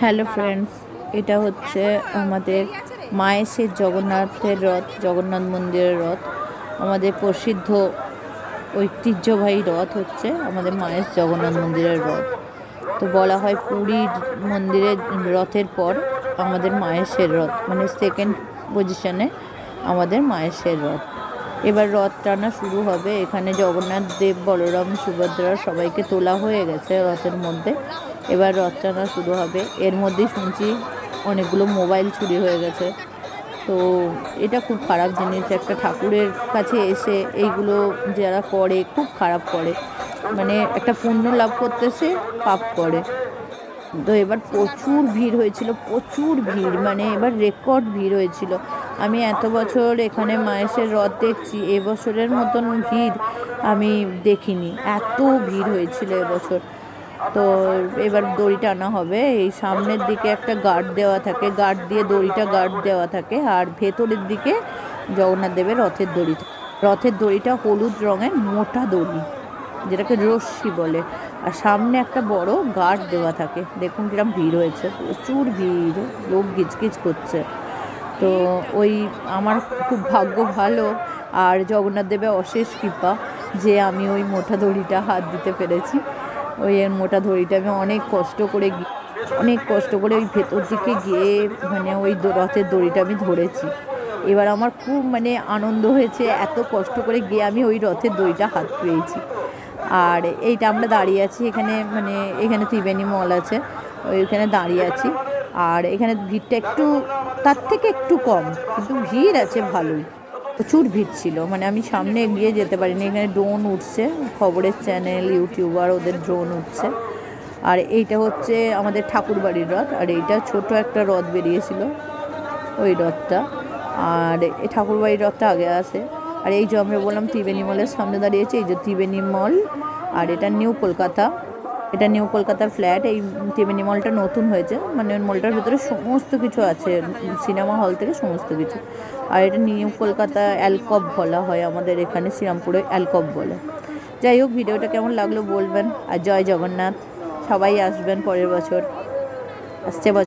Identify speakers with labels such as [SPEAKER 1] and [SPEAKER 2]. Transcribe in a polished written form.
[SPEAKER 1] Hello friends, এটা হচ্ছে আমাদের মায়ের জগন্নাথের রথ, জগন্নাথ মন্দিরের রথ। আমাদের প্রসিদ্ধ ঐতিহ্যবাহী রথ হচ্ছে আমাদের মায়ের জগন্নাথ মন্দিরের রথ। তো বলা হয় পুরীর মন্দিরের রথের পর আমাদের মায়ের রথ, মানে সেকেন্ড পজিশনে আমাদের মায়ের রথ। এবার রথ টানা শুরু হবে। এখানে জগন্নাথ দেব, বলরাম, সুভদ্রা সবাইকে তোলা হয়ে গেছে রথের মধ্যে। এবার রথ টানা শুরু হবে। এর মধ্যেই শুনছি অনেকগুলো মোবাইল চুরি হয়ে গেছে। তো এটা খুব খারাপ জিনিস। একটা ঠাকুরের কাছে এসে এইগুলো যারা করে খুব খারাপ করে, মানে একটা পুণ্য লাভ করতেছে, পাপ করে। তো এবার প্রচুর ভিড় হয়েছিল, প্রচুর ভিড়, মানে এবার রেকর্ড ভিড় হয়েছিল। আমি এত বছর এখানে মায়ের রথ দেখছি, এবছরের মতন ভিড় আমি দেখিনি। এত ভিড় হয়েছিল এবছর। তো এবার দড়ি টানা হবে। এই সামনের দিকে একটা গার্ড দেওয়া থাকে, গার্ড দিয়ে দড়িটা গার্ড দেওয়া থাকে, আর ভেতরের দিকে জগন্নাথ দেবের রথের দড়িটা হলুদ রঙের মোটা দড়ি, যেটাকে রশ্মি বলে। আর সামনে একটা বড় গার্ড দেওয়া থাকে। দেখুন কিরম ভিড় হয়েছে, প্রচুর ভিড়, লোক গিজগিজ করছে। তো ওই আমার খুব ভাগ্য ভালো আর জগন্নাথ দেবের অশেষ কৃপা যে আমি ওই মোটা দড়িটা হাত দিতে পেরেছি। ওই মোটা দড়িটা আমি অনেক কষ্ট করে ওই ভেতর দিকে গিয়ে মানে ওই রথের দড়িটা আমি ধরেছি। এবার আমার খুব মানে আনন্দ হয়েছে, এত কষ্ট করে গিয়ে আমি ওই রথের দড়িটা হাত পেয়েছি। আর এইটা আমরা দাঁড়িয়ে আছি এখানে, মানে এখানে ত্রিবেণী মল আছে, ওইখানে দাঁড়িয়ে আছি। আর এখানে ভিড়টা একটু তার থেকে একটু কম, কিন্তু ভিড় আছে ভালোই, প্রচুর ভিড় ছিল। মানে আমি সামনে এগিয়ে যেতে পারিনি। এখানে ড্রোন উঠছে, খবরের চ্যানেল, ইউটিউবার, ওদের ড্রোন উঠছে। আর এইটা হচ্ছে আমাদের ঠাকুরবাড়ির রথ। আর এইটা ছোট একটা রথ বেরিয়েছিল, ওই রথটা। আর এই ঠাকুরবাড়ির রথটা আগে আসে। আর এই যে আমরা বললাম ত্রিবেণী মলের সামনে দাঁড়িয়েছে, এই যে ত্রিবেণী মল। আর এটা নিউ কলকাতা, এটা নিউ কলকাতা ফ্ল্যাট। এই ত্রিবেণী মলটা নতুন হয়েছে, মানে মলটার ভিতরে সমস্ত কিছু আছে, সিনেমা হল থেকে সমস্ত কিছু। আর এটা নিউ কলকাতা অ্যালকব বলা হয়, আমাদের এখানে শ্রীরামপুরে অ্যালকব বলে। যাই হোক, ভিডিওটা কেমন লাগলো বলবেন। আর জয় জগন্নাথ, সবাই আসবেন পরের বছর, আসছে বছর।